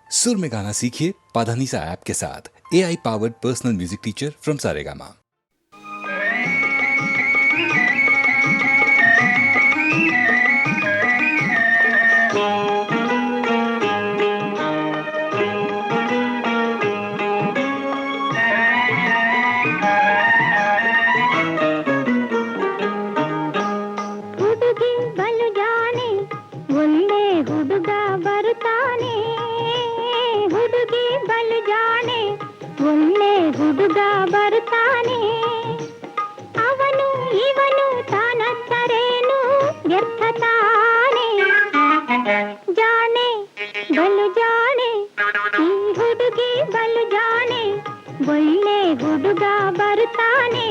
सुर में गाना सीखिए पाधानीसा ऐप के साथ। AI powered personal music teacher from Saregama. ಹುಡುಗ ಬರ್ತಾನೆ ಅವನು ಇವನು ತಾನತ್ತರೇನು ವ್ಯರ್ಥ ತಾನೆ ಜಾಣೆ ಬಲು ಜಾಣೆ ಈ ಹುಡುಗಿ ಬಲು ಜಾಣೆ ಒಳ್ಳೆ ಹುಡುಗ ಬರ್ತಾನೆ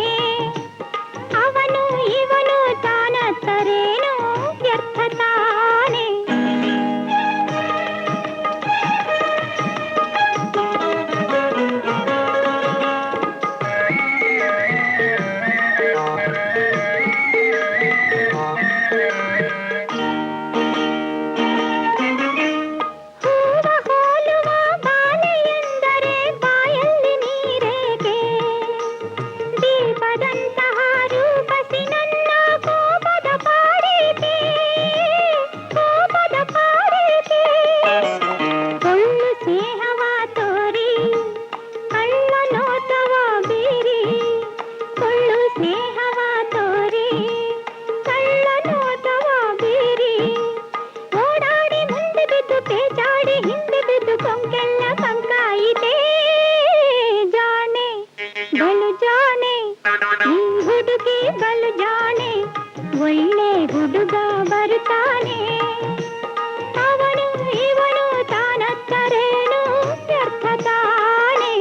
ಅವನು ಇವನು ತಾನತ್ತರೇನು ವ್ಯರ್ಥ ತಾನೆ ಒಳ್ಳೆ ಹುಡುಗ ಬರ್ತಾನೆ ಅವನು ಇವನು ತಾನತ್ತರೇನು ವ್ಯರ್ಥ ತಾನೆ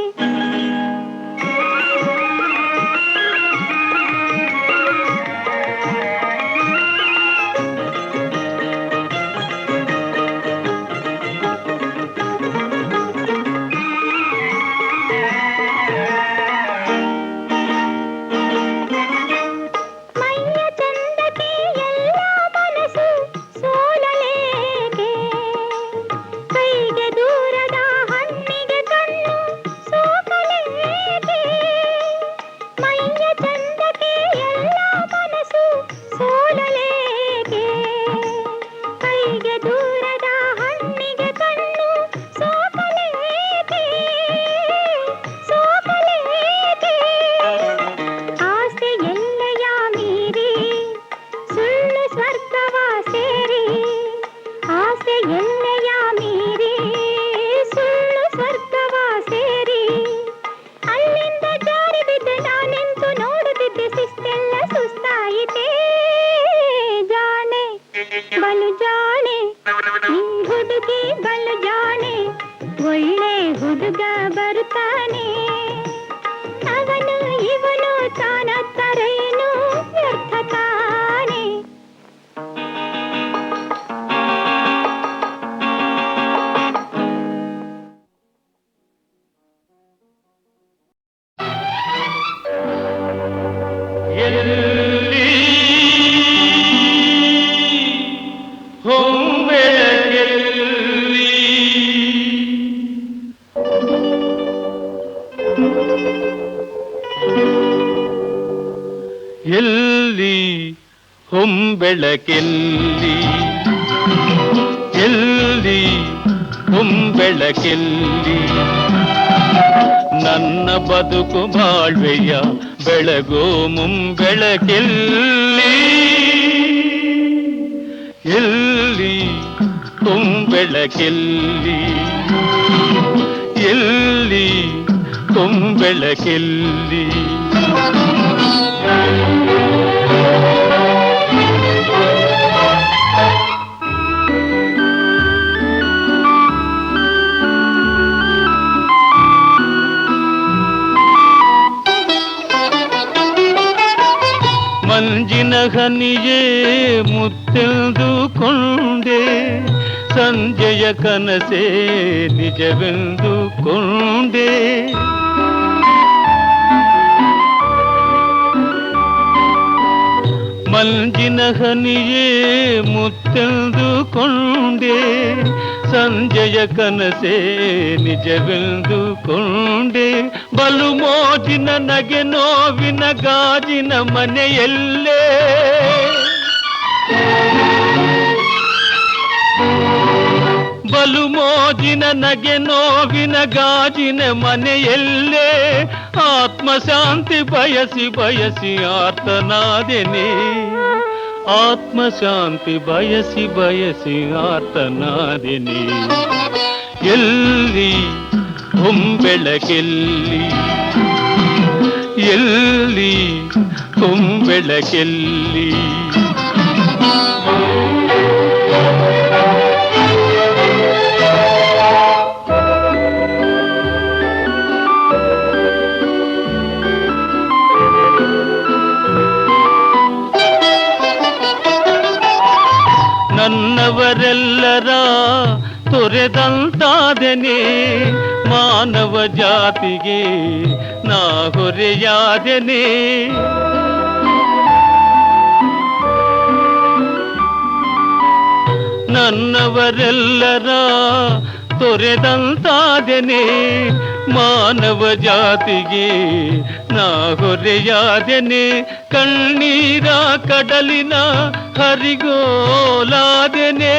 ಬಲು ಜಾಣೆ ಈ ಹುಡುಗಿ ಬಲು ಜಾಣೆ ಒಳ್ಳೆ ಹುಡುಗ ಬರ್ತಾನೆ ಅವನು ಇವನು ತಾನತ್ತರೇನು ವ್ಯರ್ಥ ತಾನೆ ಎಲ್ಲಿ ಹೊಂಬೆಳಕೆಲ್ಲಿ ಎಲ್ಲಿ ಹೊಂಬೆಳಕೆಲ್ಲಿ ನನ್ನ ಬದುಕು ಬಾಳ್ವೆಯ ಬೆಳಗೋ ಮುಂಬೆಳಕೆಲ್ಲಿ ಎಲ್ಲಿ ಹೊಂಬೆಳಕೆಲ್ಲಿ ಎಲ್ಲಿ ಹೊಂಬೆಳಕೆಲ್ಲಿ ಮಂಜಿನ ಹನಿಯೇ ಮುತ್ತೆಂದುಕೊಂಡೆ ಸಂಜೆಯ ಕನಸೇ ನಿಜವೆಂದುಕೊಂಡೆ ಮಂಜಿನ ಹನಿಯೇ ಮುತ್ತೆಂದುಕೊಂಡೆ ಸಂಜೆಯ ಕನಸೇ ನಿಜವೆಂದುಕೊಂಡೆ ಬಲು ಮೋಜಿನ ನಗೆ ನೋವಿನ ಗಾಜಿನ ಮನೆಯಲ್ಲೇ ಬಲು ಮೋಜಿನ ನಗೆ ನೋವಿನ ಗಾಜಿನ ಮನೆಯಲ್ಲೇ ಆತ್ಮಶಾಂತಿ ಬಯಸಿ ಬಯಸಿ ಆರ್ತನಾದೆನೆ ಆತ್ಮಶಾಂತಿ ಬಯಸಿ ಬಯಸಿ ಆರ್ತನಾದೆನೆ ಎಲ್ಲಿ ಹೊಂಬೆಳಕೆಲ್ಲಿ ಎಲ್ಲಿ ಹೊಂಬೆಳಕೆಲ್ಲಿ ನನ್ನವರೆಲ್ಲರ ತೊರೆದಂತಾದೆನೆ ಮಾನವ ಜಾತಿಗೆ ನಾ ಹೊರೆಯಾದೆನೆ ನನ್ನವರೆಲ್ಲರ ತೊರೆದಂತಾದೆನೆ ಮಾನವ ಜಾತಿಗೆ ನಾ ಹೊರೆಯಾದೆನೆ ಕಣ್ಣೀರ ಕಡಲಿನ ಹರಿಗೋಲಾದೆನೆ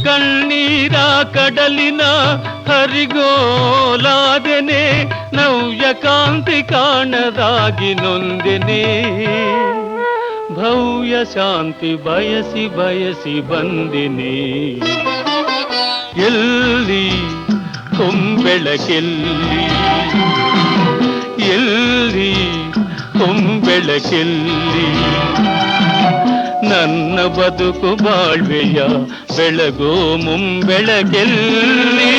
ಕಣ್ಣೀರ ಕಡಲಿನ ಹರಿಗೋಲಾದೆನೆ ನವ್ಯ ಕಾಂತಿ ಕಾಣದಾಗಿ ನೊಂದೆನೆ ಭವ್ಯ ಶಾಂತಿ ಬಯಸಿ ಬಯಸಿ ಬಂದಿನಿ ಎಲ್ಲಿ ಹೊಂಬೆಳಕೆಲ್ಲಿ ಎಲ್ಲಿ ಹೊಂಬೆಳಕೆಲ್ಲಿ ನನ್ನ ಬದುಕು ಬಾಳ್ವೆಯ ಬೆಳಗೋ ಮುಂಬೆಳಕೆಲ್ಲಿ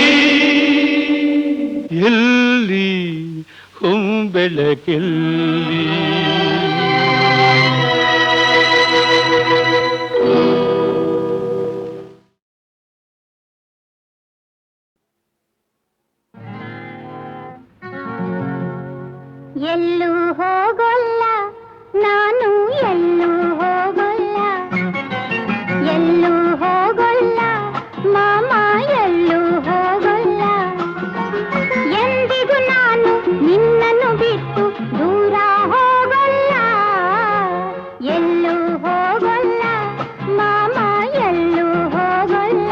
ಎಲ್ಲಿ ಹೊಂಬೆಳಕೆಲ್ಲಿ ಎಲ್ಲೂ ಹೋಗಲ್ಲ ನಾನು ಎಲ್ಲೂ ಹೋಗಲ್ಲ ಎಲ್ಲೂ ಹೋಗಲ್ಲ ಮಾಮ ಎಲ್ಲೂ ಹೋಗಲ್ಲ ಎಂದಿಗೂ ನಾನು ನಿನ್ನನ್ನು ಬಿಟ್ಟು ದೂರ ಹೋಗಲ್ಲ ಎಲ್ಲೂ ಹೋಗಲ್ಲ ಮಾಮ ಎಲ್ಲೂ ಹೋಗಲ್ಲ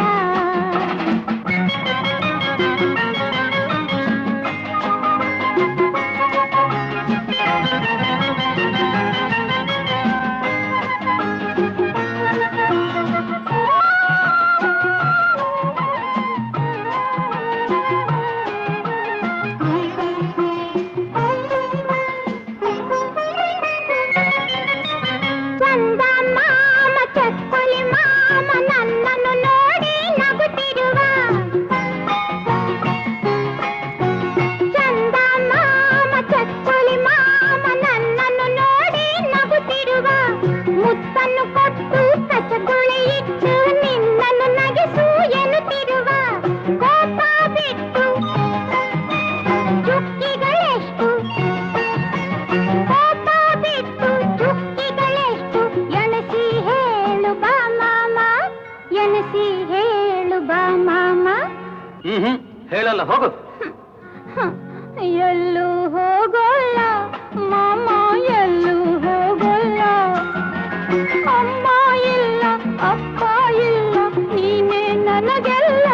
ಹೇಳಲ್ಲ ಹೋಗು ಎಲ್ಲೂ ಹೋಗಲ್ಲ ಮಾಮ ಎಲ್ಲೂ ಹೋಗಲ್ಲ ಅಮ್ಮ ಇಲ್ಲ ಅಪ್ಪ ಇಲ್ಲ ನೀನೇ ನನಗೆಲ್ಲ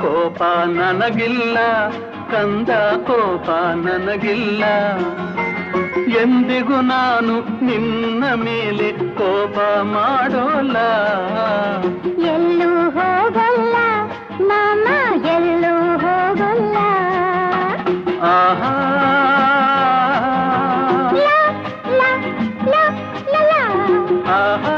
ಕೋಪ ನನಗಿಲ್ಲ ಕಂದ ಕೋಪ ನನಗಿಲ್ಲ ಎಂದಿಗೂ ನಾನು ನಿನ್ನ ಮೇಲೆ ಕೋಪ ಮಾಡೋಲ್ಲ ಎಲ್ಲೂ ಹೋಗಲ್ಲ ಮಾಮ ಎಲ್ಲೂ ಹೋಗಲ್ಲ ಆಹಾ ಆಹಾ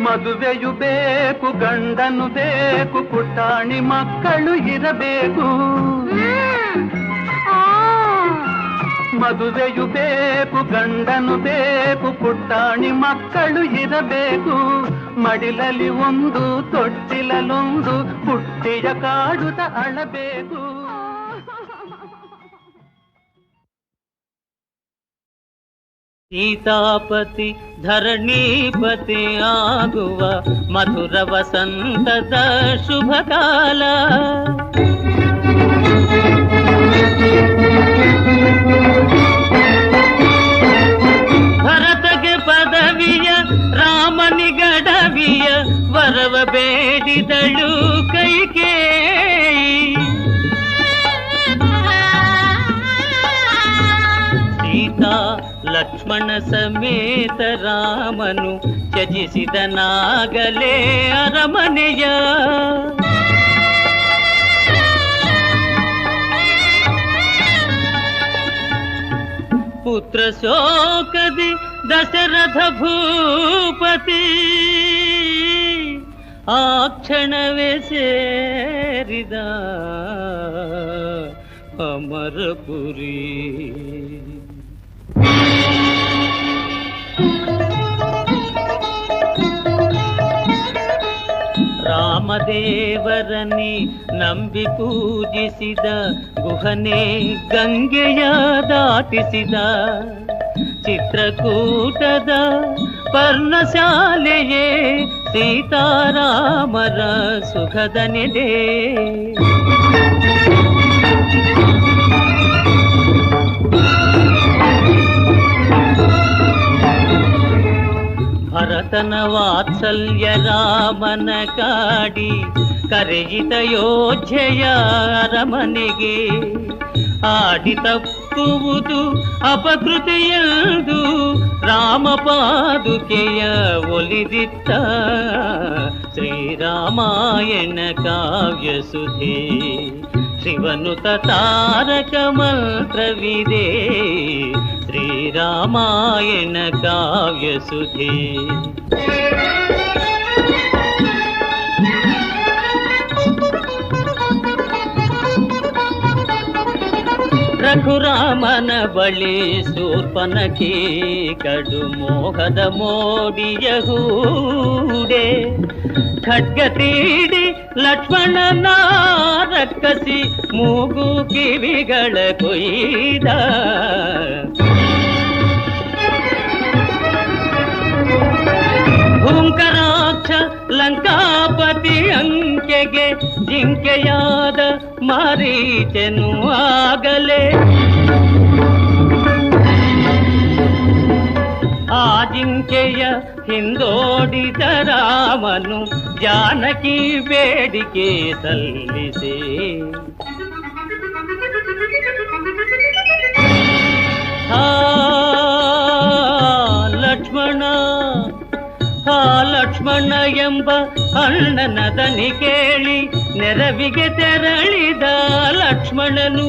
ಮದುವೆಯು ಬೇಕು ಗಂಡನು ಬೇಕು ಪುಟಾಣಿ ಮಕ್ಕಳು ಇರಬೇಕು ಮದುವೆಯು ಬೇಕು, ಗಂಡನು ಬೇಕು, ಪುಟ್ಟಾಣಿ ಮಕ್ಕಳು ಇರಬೇಕು. ಮಡಿಲಲ್ಲಿ ಒಂದು, ತೊಟ್ಟಿಲಲ್ಲೊಂದು, ಪುಟ್ಟಿಯ ಕಾಡುತ್ತ ಅಳಬೇಕು. ಸೀತಾಪತಿ ಧರಣೀಪತಿ ಆಗುವ ಮಧುರ ವಸಂತದ ಶುಭ ಕಾಲ. ಭರತಗೆ ಪದವಿಯ ರಾಮನಿಗಡವಿಯ ವರವ ಬೇಡಿದಳು ಕೈಕೇಯಿ. ಸೀತಾ ಲಕ್ಷ್ಮಣ ಸಮೇತ ರಾಮನು ತ್ಯಜಿಸಿದನಾಗಲೇ ಅರಮನೆಯ. ಪುತ್ರ ಶೋಕದಿ ದಶರಥ ಭೂಪತಿ ಆ ಕ್ಷಣವೇ ಸೇರಿದ ಅಮರಪುರಿ. ರಾಮದೇವರನಿ ನಂಬಿ ಪೂಜಿಸಿದ ಗುಹನೆ ಗಂಗೆಯ ದಾಟಿಸಿದ. ಚಿತ್ರಕೂಟದ ಪರ್ಣಶಾಲೆಯೇ ಸೀತಾರಾಮರ ಸುಖದ ನೆಲೆ. ಭರತನ ವಾತ್ಸಲ್ಯ ರಾಮನ ಕಾಡಿ ಕರೆಯಿತ ಯೋಧ್ಯೆಯ ಅರಮನೆಗೆ. ಆಡಿ ತಪ್ಪುವುದು ಅಪಕೃತಿಯದು ರಾಮ ಪಾದುಕೆಯ ಒಲಿದಿತ್ತ. ಶ್ರೀರಾಮಾಯಣ ಕಾವ್ಯ ಸುಧೆ ಶಿವನುತ ತಾರಕ ಮಂತ್ರವಿದೆ. ಶ್ರೀರಾಮಾಯಣ ಕಾವ್ಯ ಸುಧೆ. ರಘುರಾಮನ ಬಳಿ ಶೂರ್ಪನಖಿ ಕಡು ಮೋಹದ ಮೋಡಿಯ ಹೂಡೆ. ಖಡ್ಗ ತೀಡಿ ಲಕ್ಷ್ಮಣನ ರಕ್ಕಸಿ ಮೂಗು ಕಿವಿಗಳ ಕೊಯ್ದ. ಭೂಂಕರಾಕ್ಷ ಲಂಕಾಪತಿ ಅಂಕೆಗೆ ಜಿಂಕೆಯಾದ ಮಾರೀಚನು ಆಗಲೇ. ಆ ಜಿಂಕೆಯ ಹಿಂದೋಡಿದ ರಾಮನು ಜಾನಕಿ ಬೇಡಿಕೆ ಸಲ್ಲಿಸಿ. ಲಕ್ಷ್ಮಣ ಎಂಬ ಅಣ್ಣನ ದನಿ ಕೇಳಿ ನೆರವಿಗೆ ತೆರಳಿದ ಲಕ್ಷ್ಮಣನು.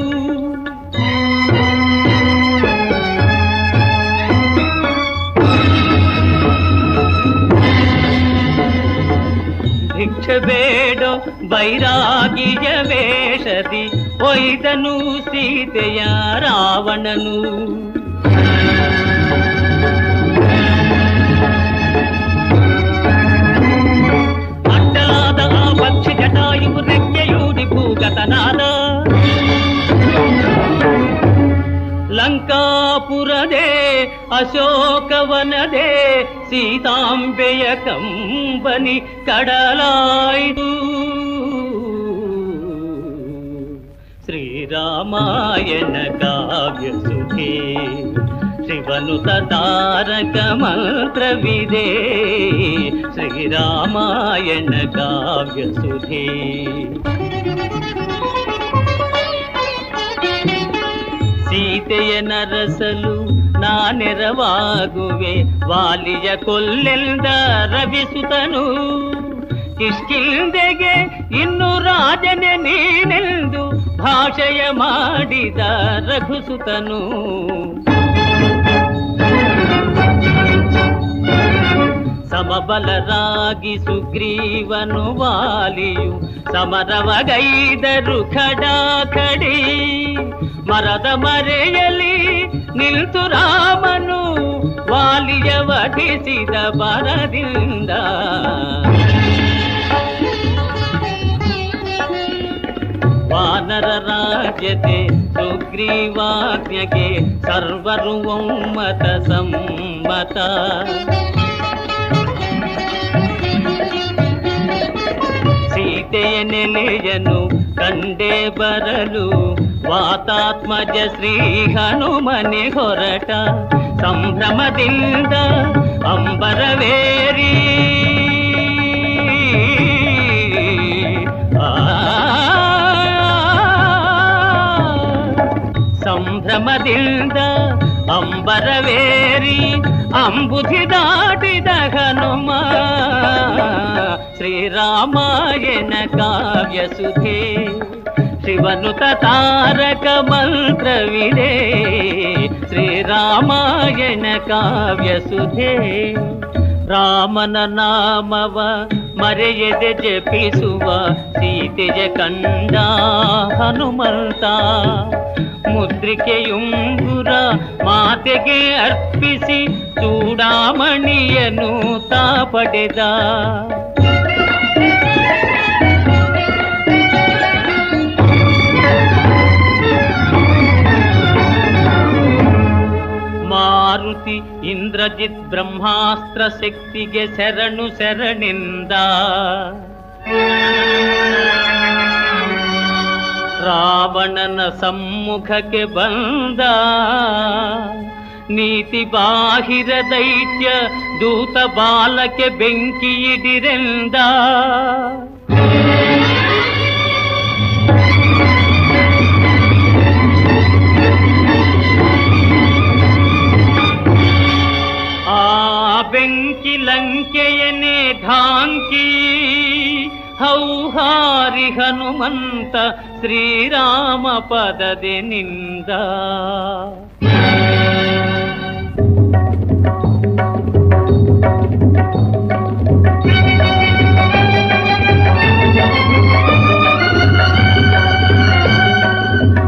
ಭಿಕ್ಷೆ ಬೇಡೋ ಬೈರಾಗಿಯ ವೇಷದಿ ಒಯ್ದನು ಸೀತೆಯ ರಾವಣನು. ಅಡ್ಡಲಾದ ಆ ಪಕ್ಷಿ ಜಟಾಯುವು ರೆಕ್ಕೆಯೂಡಿ ಭೂಗತನಾದ. ಲಂಕಾಪುರದೇ ಅಶೋಕವನದೇ ಸೀತಾಂಬೆಯ ಕಂಬನಿ ಕಡಲಾಯಿತು. ಶ್ರೀರಾಮಾಯಣ ಕಾವ್ಯ ಸುಧೆ ಶಿವನುತ ತಾರಕ ಮಂತ್ರವಿದೆ. ಶ್ರೀರಾಮಾಯಣ ಕಾವ್ಯ ಸುಧೆ. ಸೀತೆಯ ನರಸಲು ನಾನೆರವಾಗುವೆ ವಾಲಿಯ ಕೊಲ್ಲೆಲ್ದ ರವಿಸುತನು. ಕಿಷ್ಕಿಂದೆಗೆ ಇನ್ನು ರಾಜನೆ ನೀನೆಂದು ಭಾಷೆಯ ಮಾಡಿದ ಸಮಬಲರಾಗಿ ಸುಗ್ರೀವನು ವಾಲಿಯು ಸಮರವಗೈದರು ಖಡಾಖಡಿ. ಮರದ ಮರೆಯಲಿ ನಿಲ್ತು ರಾಮನು ವಾಲಿಯ ವಧಿಸಿದ ಬರದಿಂದ. ವಾನರ ರಾಜ್ಯತೆ ಸುಗ್ರೀವಾಜ್ಞೆಗೆ ಸರ್ವರು ಒಮ್ಮತ ಸಮ್ಮತ. ಸೀತೆಯ ನೆಲೆಯನು ಕಂಡೇ ಬರಲು ವಾತಾತ್ಮಜ ಶ್ರೀ ಹನುಮನೆ ಹೊರಟ. ಸಂಭ್ರಮದಿಂದ ಅಂಬರವೇರಿ ಸಂಭ್ರಮದಿಂದ ಅಂಬರವೇರಿ ಅಂಬುಧಿ ದಾಟಿದ ಹನುಮ. ಶ್ರೀರಾಮಾಯಣ ಕಾವ್ಯ ಸುಧೆ ಶಿವನುತ ತಾರಕ ಮಂತ್ರವಿದೆ. ಶ್ರೀರಾಮಾಯಣ ಕಾವ್ಯ ಸುಧೆ ರಾಮನ ನಾಮವ ಮರೆಯದೆ ಜಪಿಸುವ ಸೀತೆಯ ಕಂಡ ಹನುಮಂತ. ಮುದ್ರಿಕೆಯುಂಗುರ ಮಾತೆಗೆ ಅರ್ಪಿಸಿ ಚೂಡಾಮಣಿಯನ್ನು ತಾ ಪಡೆದ. ಮಾರುತಿ ಇಂದ್ರಜಿತ್ ಬ್ರಹ್ಮಾಸ್ತ್ರ ಶಕ್ತಿಗೆ ಶರಣು ಶರಣಿಂದ. ರಾವಣನ ಸಮ್ಮುಖಕ್ಕೆ ಬಂದ. ನೀತಿ ಬಾಹಿರ ದೈತ್ಯ ದೂತ ಬಾಲಕ್ಕೆ ಬೆಂಕಿಯಿಡಿರೆಂದ. ಆ ಬೆಂಕಿ ಲಂಕೆಯನೇ ಢಾಂಕಿ ಹೌಹಾರಿ ಹನುಮಂತ ಶ್ರೀರಾಮ ಪದದೆ ನಿಂದ.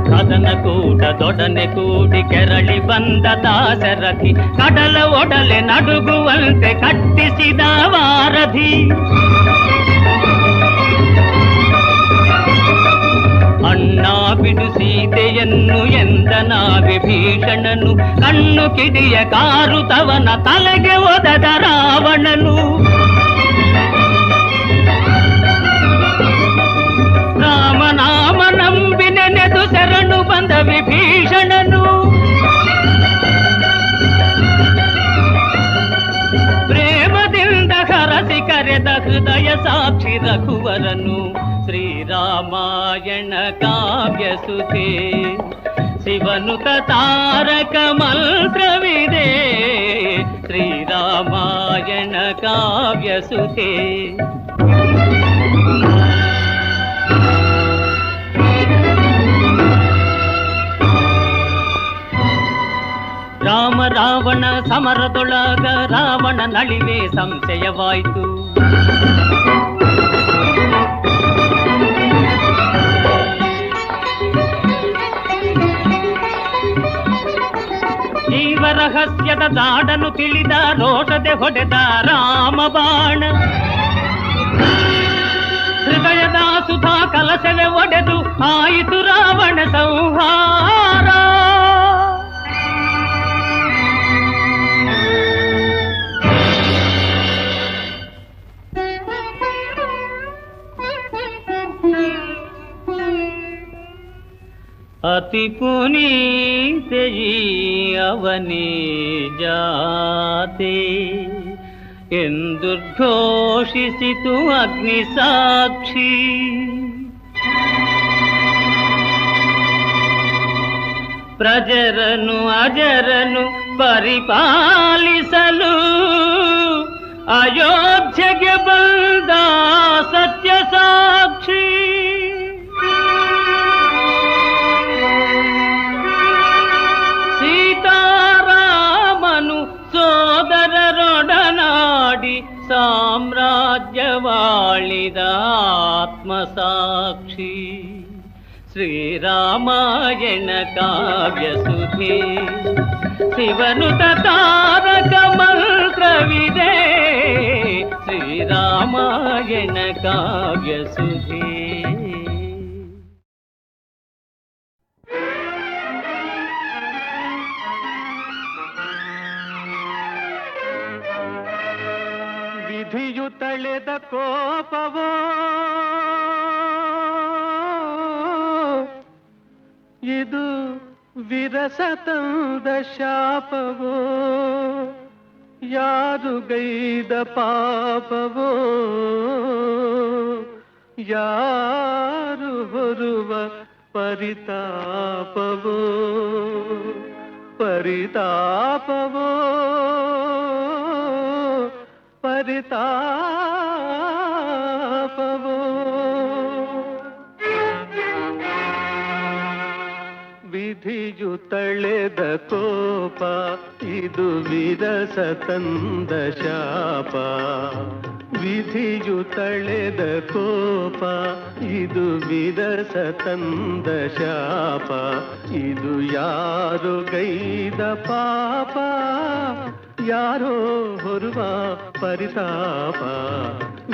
ಕದನ ಕೂಟದೊಡನೆ ಕೂಡಿ ಕೆರಳಿ ಬಂದ ದಾಸರಥಿ. ಕಡಲ ಒಡಲೆ ನಡುಗುವಂತೆ ಕಟ್ಟಿಸಿದ ವಾರಧಿ. ಅಣ್ಣ ಬಿಡು ಸೀತೆಯನ್ನು ಎಂದನ ವಿಭೀಷಣನು. ಕಣ್ಣು ಕಿಡಿಯ ಕಾರುತವನ ತಲೆಗೆ ಒದದ ರಾವಣನು. ರಾಮನಾಮ ನಂಬಿ ನೆನೆದು ಶರಣು ಬಂದ ವಿಭೀಷಣನು. ಪ್ರೇಮದಿಂದ ಹರಸಿ ಕರೆದ ಹೃದಯ ಸಾಕ್ಷಿ ರಘುವರನು. ಶ್ರೀರಾಮಾಯಣ ಕಾವ್ಯ ಸುಧೆ ಶಿವನುತ ತಾರಕ ಮಂತ್ರವಿದೆ. ಶ್ರೀರಾಮಾಯಣ ಕಾವ್ಯ ಸುಧೆ ರಾಮ ರಾವಣ ಸಮರದೊಳಗ ರಾವಣ ನಳಿವೆ ಸಂಶಯವಾಯಿತು. ಜೀವ ರಹಸ್ಯದ ದಾಡನು ತಿಳಿದ ರೋಷದೆ ಹೊಡೆದ ರಾಮ ಬಾಣ. ಹೃದಯದ ಸುಧಾ ಕಲಶವೇ ಒಡೆದು ಆಯಿತು ರಾವಣ ಸಂಹಾರ. ಅತಿ ಪುನೀತೆಯೀ ಅವನೇ ಜಾತೆ ಎಂದುದ್ಘೋಷಿಸಿತು ಅಗ್ನಿ ಸಾಕ್ಷಿ. ಪ್ರಜರನು ಅಜರನು ಪರಿಪಾಲಿಸಲು ಅಯೋಧ್ಯೆಗೆ ಬಂದ ಸತ್ಯ ಸಾಕ್ಷಿ. ಸೀತಾರಾಮನು ಸೋದರರೊಡನಾಡಿ ತಾಳಿದ ಆತ್ಮಸಾಕ್ಷಿ ಶ್ರೀರಾಮಾಯಣ ಕಾವ್ಯ ಸುಧೆ ಶಿವನುತ ತಾರಕ ಮಂತ್ರವಿದೆ ಶ್ರೀರಾಮಾಯಣ ಕಾವ್ಯ ಸುಧೆ. ವಿಧಿಯು ತಳೆದ ಕೋಪವೋ ಇದು ವಿರಸ ತಂದ ಶಾಪವೋ ಯಾರು ಗೈದ ಪಾಪವೋ ಯಾರು ಹೊರುವ ಪರಿತಾಪವೋ ಪರಿತಾಪವೋ ಪರಿತಾಪವೋ. ವಿಧಿಯು ತಳೆದ ಕೋಪ ಇದು ವಿರಸ ತಂದ ಶಾಪ ವಿಧಿಯು ತಳೆದ ಕೋಪ ಇದು ವಿರಸ ತಂದ ಶಾಪ ಇದು ಯಾರು ಗೈದ ಪಾಪ ಯಾರೋ ಹೊರುವ ಪರಿತಾಪ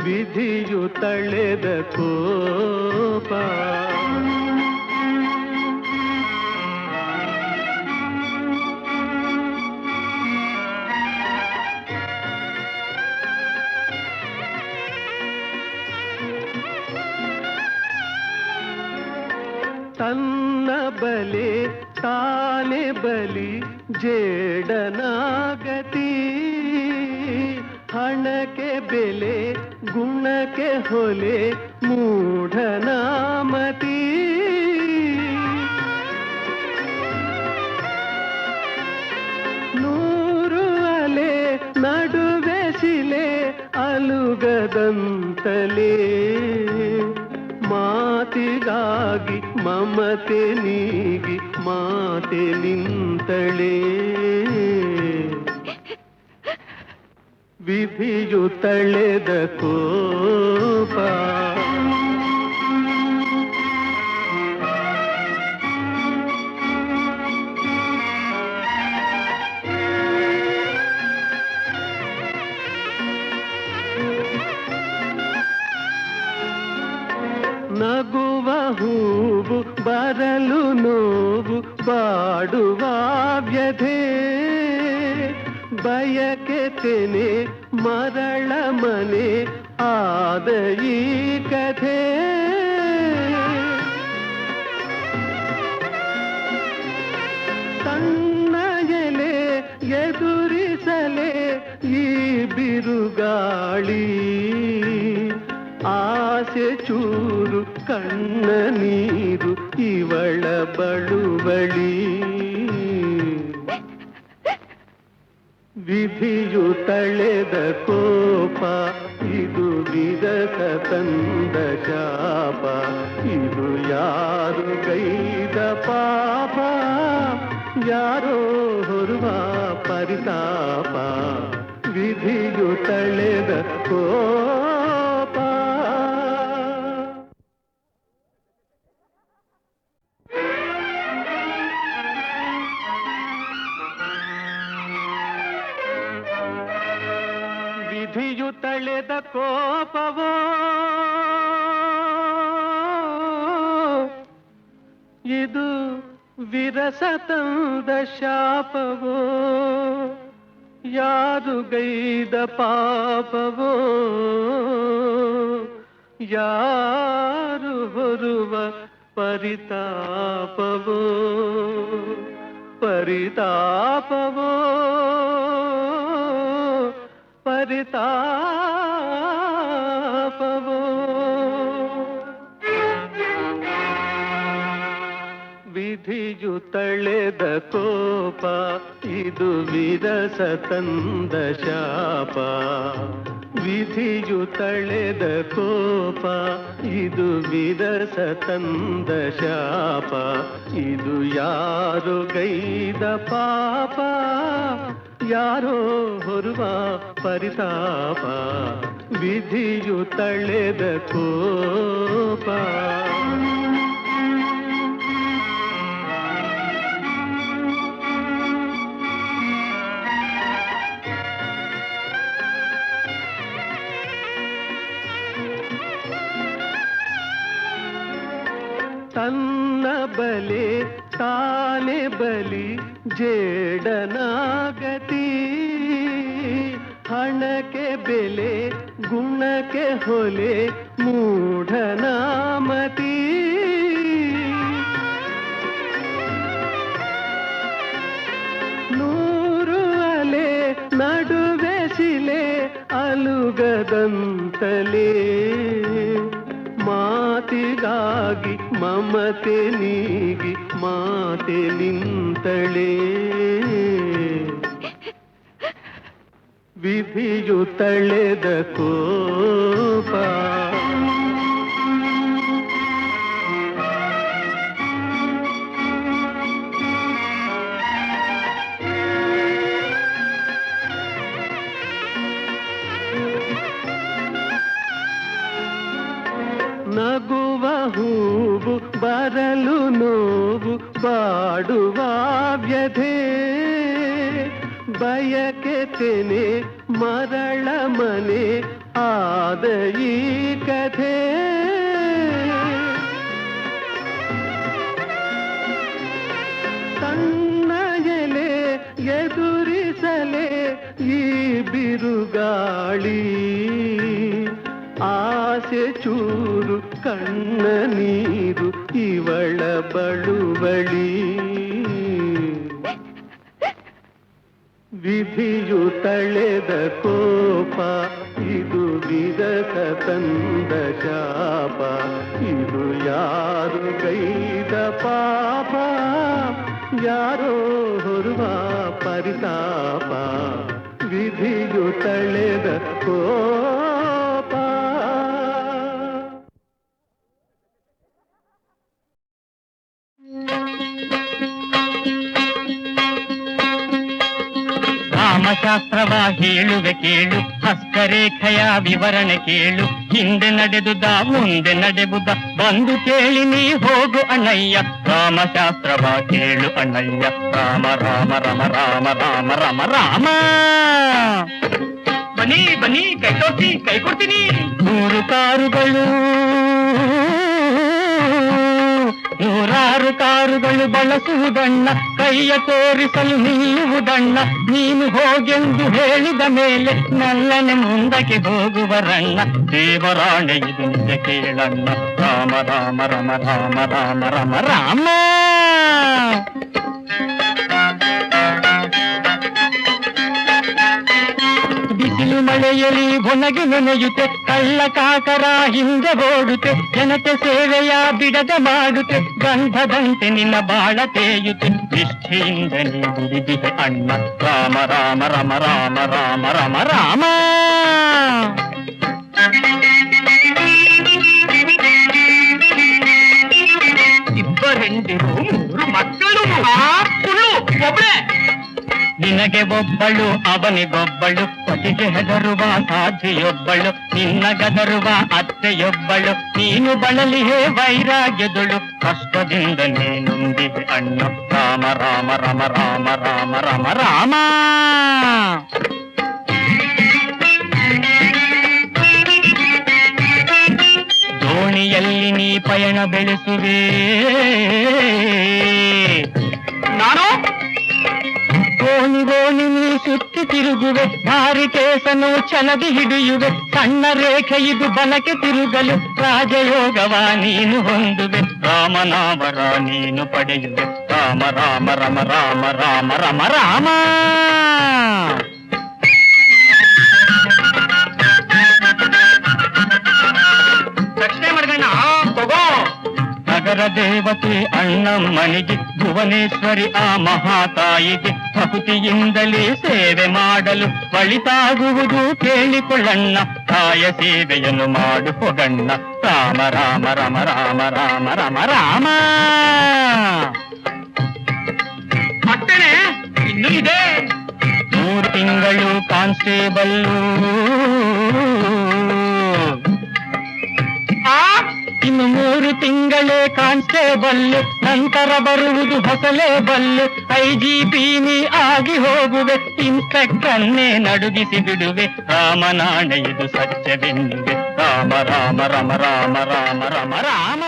ವಿಧಿಯು ತಳೆದ ಕೋಪ. ತನ್ನ ಬಲೆ ತಾನೆ ಬಲಿ ಜೇಡನಾಗತಿ ಹಣಕ್ಕೆ ಬೆಲೆ ಗುಣಕ್ಕೆ ಹೊಲೆ ಮೂಢನಾಮತಿ ನೂರು ಅಲೆ ನಡುವೆ ಶಿಲೆ ಅಲುಗದಂತಲೇ ಮಾತಿಗಾಗಿ ಮಮತೆ ನೀಗಿ ಮಾತೆ ನಿಂತಳೆ ವಿಧಿಯು ತಳೆದ ಕೋಪ. ನಗುವ ಹೂವು ಬರಲು ನೋವು ಬಾಡುವ ವ್ಯಧೆ ಬಯಕೆ ತೆನೆ ಮರಳ ಮನೆ ಆದ ಈ ಕಥೆ ತನ್ನ ಎಲೆ ಎದುರಿಸಲೆ ಈ ಬಿರುಗಾಳಿ ಆಸೆ ಚೂರು ಕಣ್ಣ ನೀರು ಇವಳ ಬಳುವಳಿ ವಿಧಿಯು ತಳೆದ ಕೋಪ ಇದು ವಿರಸ ತಂದ ಶಾಪ ಇದು ಯಾರು ಗೈದ ಪಾಪ ಯಾರೋ ಹೊರುವ ಪರಿತಾಪ ವಿಧಿಯು ತಳೆದ ಕೋಪ. ವಿಧಿಯು ತಳೆದ ಕೋಪವೋ ಇದು ವಿರಸ ತಂದ ಶಾಪವೋ ಯಾರು ಗೈದ ಪಾಪವೋ ಯಾರು ಹೊರುವ ಪರಿತಾಪವೋ ಪರಿತಾಪವೋ ಪರಿತಾಪವೋ. ವಿಧಿಯು ತಳೆದ ಕೋಪ ಇದು ವಿರಸ ತಂದ ಶಾಪ ವಿಧಿಯು ತಳೆದ ಕೋಪ ಇದು ವಿರಸ ತಂದ ಶಾಪ ಇದು ಯಾರು ಗೈದ ಪಾಪ ಯಾರೋ ಹೊರುವ ಪರಿತಾಪ ವಿಧಿಯು ತಳೆದ ಕೋಪ. ತನ್ನ ಬಲೆ ತಾನೆ ಬಲಿ ಜೇಡನಾಗತಿ. ಹಣಕ್ಕೆ ಬೆಲೆ ಗುಣಕ್ಕೆ ಹೊಲೆ ಮೂಢನಾಮತಿ. ನೂರು ಅಲೆ ನಡುವೆ ಶಿಲೆ ಅಲುಗದಂತಲೇ. ಮಾತಿಗಾಗಿ ಮಮತೆ ನೀಗಿ ಮಾತೆ ನಿಂತಳೆ. ವಿಧಿಯು ತಳೆದ ಕೋಪ. ನಗುವ ಹೂವು ಬರಲು ನೋವು ಬಾಡುವ ವ್ಯಧೆ. ಬಯಕೆ ತೆನೆ ಮರಳ ಮನೆ ಆದ ಈ ಕಥೆ. ಸಣ್ಣ ಎಲೆ ಎದುರಿಸಲೆ ಈ ಬಿರುಗಾಳಿ. ಆಸೆ ಚೂರು ಕಣ್ಣ ನೀರು ಇವಳ ಬಳುವಳಿ. ವಿಧಿಯು ತಳೆದ ಕೋಪ. ಇದು ವಿರಸ ತಂದ ಶಾಪ. ಇದು ಯಾರು ಗೈದ ಪಾಪ. ಯಾರೋ ಹೊರುವ ಪರಿತಾಪ. ವಿಧಿಯು ತಳೆದ ಕೋಪ. ರಾಮಶಾಸ್ತ್ರವ ಹೇಳುವೆ ಕೇಳು, ಹಸ್ತರೇಖೆಯ ವಿವರಣೆ ಕೇಳು. ಹಿಂದೆ ನಡೆದುದ ಮುಂದೆ ನಡೆಬುದ ಬಂದು ಕೇಳಿ ನೀ ಹೋಗು ಅಣ್ಣಯ್ಯ. ರಾಮಶಾಸ್ತ್ರವ ಕೇಳು ಅಣ್ಣಯ್ಯ. ರಾಮ ರಾಮ ರಮ ರಾಮ ರಾಮ ರಮ ರಾಮ. ಬನ್ನಿ ಬನ್ನಿ ಕೈ ತೋರಿಸಿ ಕೈ ಕೊಡ್ತೀನಿ. 100 ಕಾರುಗಳು 100 ಕಾರುಗಳು ಬಳಸುವುದಣ್ಣ. ಕೈಯ ತೋರಿಸಲು ನಿಲ್ಲುವುದಣ್ಣ. ನೀನು ಹೋಗೆಂದು ಹೇಳಿದ ಮೇಲೆ ನಲ್ಲನೆ ಮುಂದಕ್ಕೆ ಹೋಗುವರಣ್ಣ. ದೇವರಾಣೆ ಇದು ನಿಜ ಕೇಳಣ್ಣ. ರಾಮ ರಾಮ ರಮ ರಾಮ ರಾಮ ರಮ ರಾಮ. ಬಿಸಿಲು ಮಳೆಯಲಿ ಒಣಗಿ ನೆನೆಯುತ್ತೆ. ಕಳ್ಳ ಕಾಕರ ಹಿಂದೆ ಓಡುತ್ತೆ. ಜನತೆ ಸೇವೆಯ ಬಿಡದ ಮಾಡುತ್ತೆ. ಗಂಧದಂತೆ ನಿನ್ನ ಬಾಳ ತೇಯುತ್ತೆ. ನಿಷ್ಠೆಯಿಂದ ನೀ ದುಡಿದಿದೆ ಅಣ್ಣ. ರಾಮ ರಾಮ ರಮ ರಾಮ ರಾಮ ರಮ ರಾಮ. ಇಬ್ಬರೆಂದಿರು 3 ಮಕ್ಕಳು. ಒಬ್ಬಳೆ ನಿನಗೆ ಒಬ್ಬಳು ಅವನಿಗೊಬ್ಬಳು. ಪತಿಗೆ ಹೆದರುವ ಸಾಧ್ಯೆಯೊಬ್ಬಳು. ನಿನ್ನ ಗದರುವ ಅತ್ತೆಯೊಬ್ಬಳು. ನೀನು ಬಳಲಿಯೇ ವೈರಾಗ್ಯದಳು. ಕಷ್ಟದಿಂದ ನೀನುಂದಿದೆ ಅಣ್ಣ. ರಾಮ ರಾಮ ರಮ ರಾಮ ರಾಮ ರಮ ರಾಮ. ದೋಣಿಯಲ್ಲಿ ನೀ ಪಯಣ ಬೆಳೆಸುವೆ. ನಾನು ಗೋಣಿ ನೀ ಸುತ್ತಿ ತಿರುಗುವೆ. ಭಾರಿ ಕೇಸನು ಛಲದಿ ಹಿಡಿಯುವೆ. ಸಣ್ಣ ರೇಖೆ ಇದು ಬಲಕ್ಕೆ ತಿರುಗಲು. ರಾಜಯೋಗವ ನೀನು ಹೊಂದುವೆ. ರಾಮನಾಮರ ನೀನು ಪಡೆಯುವೆ. ರಾಮ ರಾಮ ರಮ ರಾಮ ರಾಮ ರಮ ರಾಮ. ದಕ್ಷಿಣೆ ಮಡ್ಗಣ್ಣ ತಗೋ. ನಗರ ದೇವತೆ ಅಣ್ಣಮ್ಮನಿಗೆ, ಭುವನೇಶ್ವರಿ ಆ ಮಹಾತಾಯಿಗೆ ಭಕ್ತಿಯಿಂದಲೇ ಸೇವೆ ಮಾಡಲು ಒಳಿತಾಗುವುದು ಕೇಳಿಕೊಳ್ಳಣ್ಣ. ತಾಯ ಸೇವೆಯನ್ನು ಮಾಡು ಹೊಗಣ್ಣ. ರಾಮ ರಾಮ ರಮ ರಾಮ ರಾಮ ರಮ ರಾಮ. ಇನ್ನೂ ಇದೆ. 3 ತಿಂಗಳು ಕಾನ್ಸ್ಟೇಬಲ್ಲು, ಇನ್ನು 3 ತಿಂಗಳೇ ಕಾನ್ಸ್ಟೇಬಲ್, ನಂತರ ಬರುವುದು ಹೊಸಲೇ ಬಲ್ಲು. IGP ನೀ ಆಗಿ ಹೋಗುವೆ, ಇನ್ಸ್ಪೆಕ್ಟರ್ನ್ನೇ ನಡುಗಿಸಿ ಬಿಡುವೆ. ರಾಮನಾಣೆ ಇದು ಸತ್ಯವೆನ್ನುವೆ, ರಾಮ ರಾಮ ರಾಮ ರಾಮ ರಾಮ ರಾಮ ರಾಮ.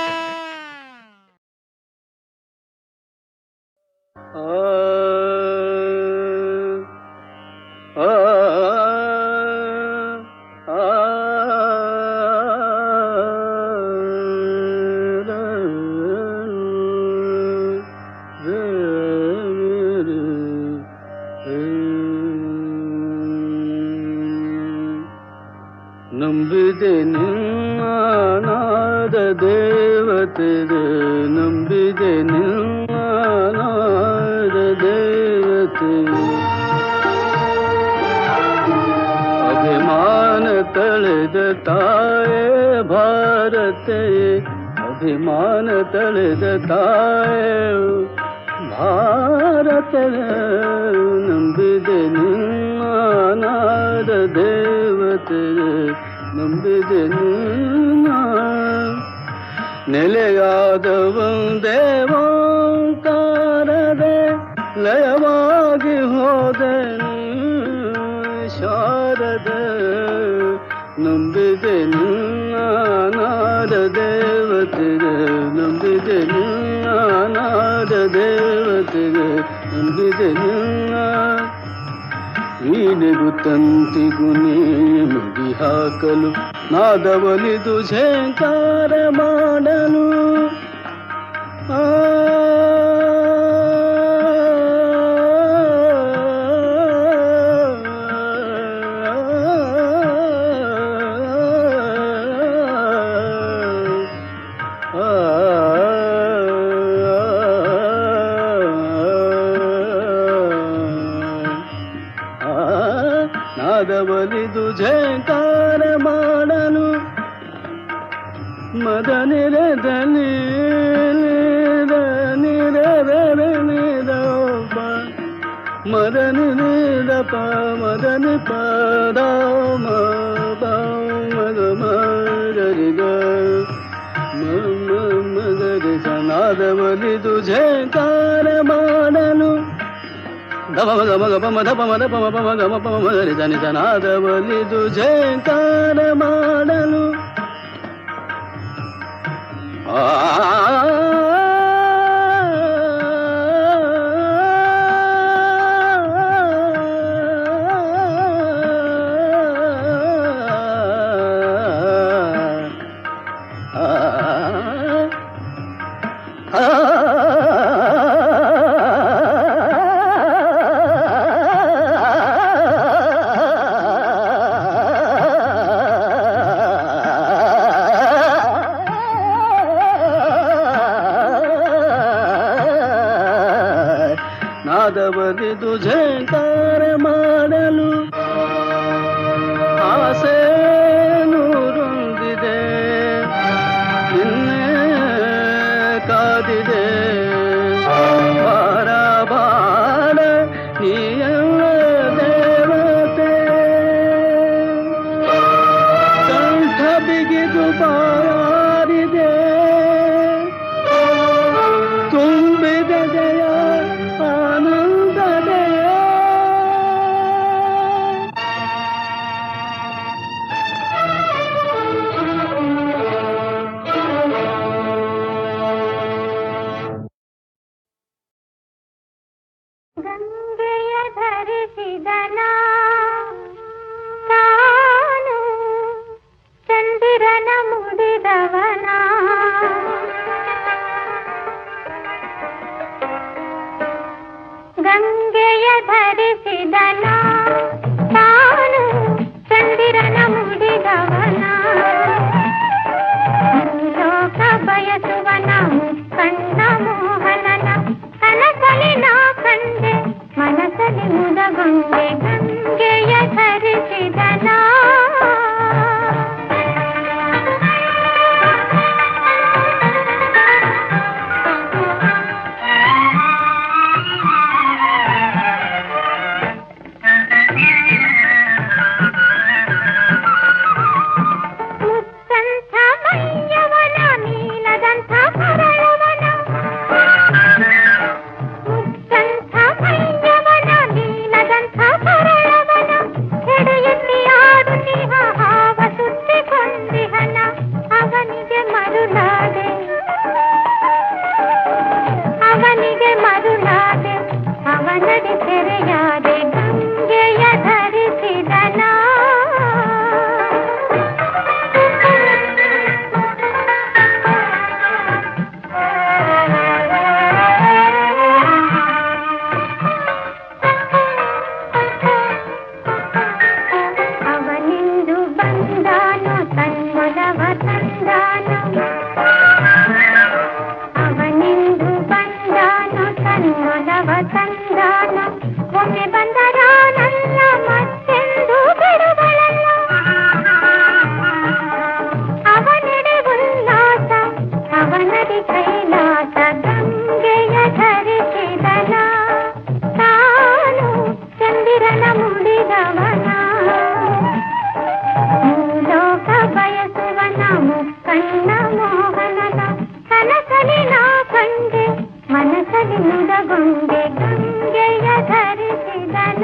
ನಂಬಿದೆ ನಿನ್ನಾದ ದೇವತೆಗೆ, ನಂಬಿದೆ ನಿನ್ನಾದ ದೇವತೆ. ಅಭಿಮಾನ ತಳೆದ ತಾಯೇ ಭಾರತೆ, ಅಭಿಮಾನ ತಳೆದ ತಾಯೇ ಭಾರತ. ನಂಬಿದೆ ನಿನ್ನಾದ ದೇವತೆ, ನಂಬಿದೆ ನಿನ್ನ. ನೆಲೆಯಾದ ಒಂದೇ ಓಂಕಾರದೆ ಲಯವಾಗಿ ಹೋದೆ ಶಾರದೆ. ನಂಬಿದೆ ನಿನ್ನಾದ ದೇವತೆಗೆ, ನಂಬಿದೆ ನಿನ್ನಾದ ದೇವತೆಗೆ, ನಂಬಿದೆ ನಿನ್ನ. ವೀಣೆಗೂ ತಂತಿಗೂ ನೀ ಮುಗಿ ಹಾಕಲು, ನಾದವಲಿದು ಝೇಂಕಾರ ಮಾಡಲು. ನಾದವಲಿದು ಝೇಂಕಾರ ಮಾಡಲು. ಮದ ನಿರದ ನಿರಪ ಮದ ನಿದ ಪ ಮದ ನಿ ಪದ ಮದ ಮಗರಿಗ ಮಗರಿ. ನಾದವಲಿದು ಝೇಂಕಾರ ಮಾಡಲು. ಗಮ ಗಮ ಗಮ ಮದ ಪ ಮದ ಪ ಮ ಗಮ ಪ ಮಗರಿ ಜನಿ ನಾದವಲಿದು ಝೇಂಕಾರ ಮಾಡಲು. ನಾದವಲಿದು ಝೇಂಕಾರ ಮಾಡಲು. ಆಸೆ ನೂರೊಂದಿದೆ, ಇನ್ನೇ ಕಾದಿದೆ. ಬಾರ ಬಾರ ನೀಯಲ್ಲ ದೇವತೆ, ಕಂಠ ಬಿಗಿದು ಬಾರಿದೆ. ತುಂಬಿದ ಜಯ ಆನಂದದೆ. ಗಂಗೆಯ ಧರಿಸಿದನ ತಾನು ಚಂದಿರನ ಮುಡಿದವನ. ಗಂಗೆಯ ಧರಿಸಿದನ ತಾನು ಚಂದಿರನ ಮುಡಿದವನ. ಲೋಕ ಬಯಸುವನ ಕಣ್ಣ ಮೋಹನನ, ಕನಸಲಿ ನಾ ಕಂಡೆ ಮನಸಲಿ ಮುದಗೊಂಡೆ. ಗಂಗೆಯ ಧರಿಸಿದನ ಮೈಯವನ ನೀಲದಂಥ ಕರಳವನ ಮುತ್ತಂಥ ಮೈಯವನ ನೀಲದಂಥ ಕರಳವನ ಎಡೆಯಲ್ಲಿ ಆಡುತ್ತಿಹ ಹಾವ ಸುತ್ತಿಕೊಂಡಿಹನ ಅವನಿಗೆ ಮರುಳಾದೆ ಅವನಡಿ ತೆರೆಯಾದೆ ಗಂಗೆಯ ಧರಿಸಿದನ ಅವನಿಂದು ಬಂದಾನು ತನ್ಮೊಲವ ತಂದಾನು ಅವನಿಂದು ಬಂದಾನು ತನ್ಮೊಲವ ತಂದಾನು ಒಮ್ಮೆ ಬಂದರಾನಲ್ಲ ಮತ್ತೆಂದು ಬಿಡುಗಳಲ್ಲ ಅವನೆಡೆ ಉಲ್ಲಾಸ ಅವನಡಿ ಕೈಲಾಸ ಗಂಗೆಯ ಧರಿಸಿದನ ತಾನು ಚಂದಿರನ ಮುಡಿದವನ ಭೂಲೋಕ ಬಯಸುವನ ಮುಕ್ಕಣ್ಣ ಮೋಹನನ ಕನಸಲಿ ನಾ ಕಂಡೆ ಮನಸಲಿ ಮುದಗೊಂಡೆ ಗಂಗೆಯ ಧರಿಸಿದನ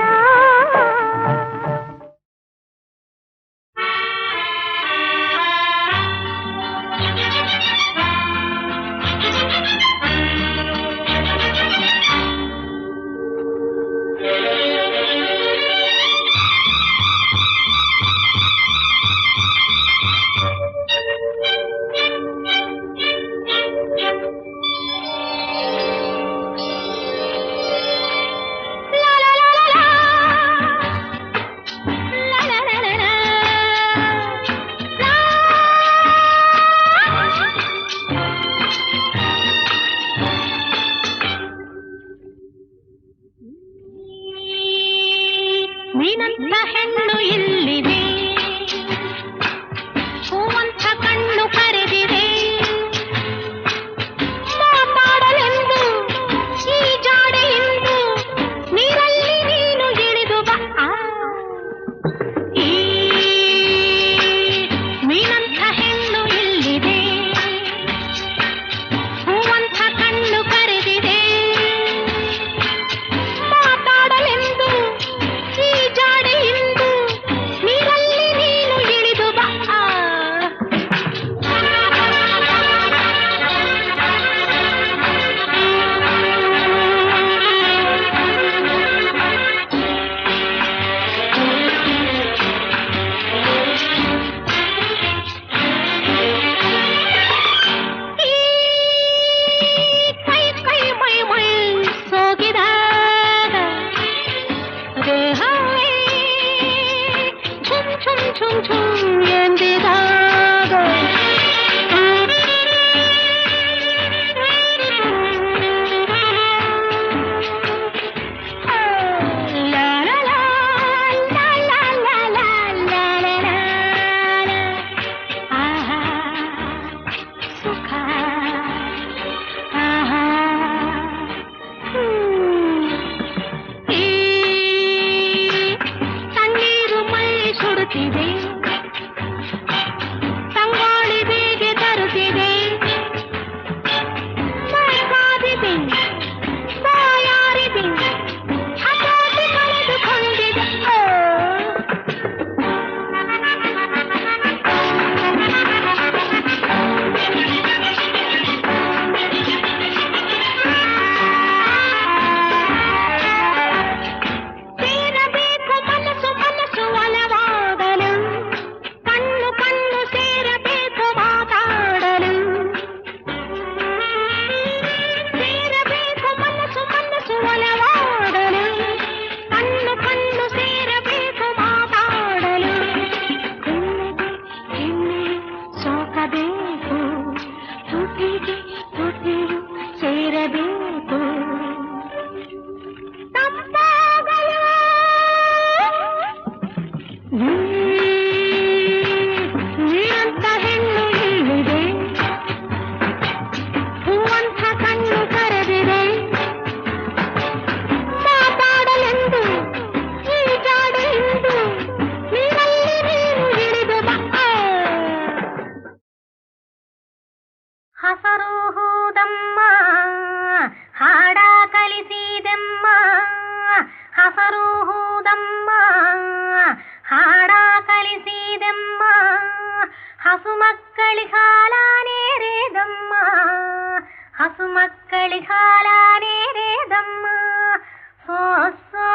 ಹಸರುಹುದಮ್ಮ ಹಾಡ ಕಲಿಸಿದೆಮ್ಮ ಹಸರುಹುದಮ್ಮ ಹಾಡ ಕಲಿಸಿದೆಮ್ಮ ಹಸು ಮಕ್ಕಳಿಗೆ ಹಾಲ ನೇರೆದಮ್ಮ ಹಸು ಮಕ್ಕಳಿಗೆ ಹಾಲ ನೇರೆದಮ್ಮ ಸೋ ಸೋ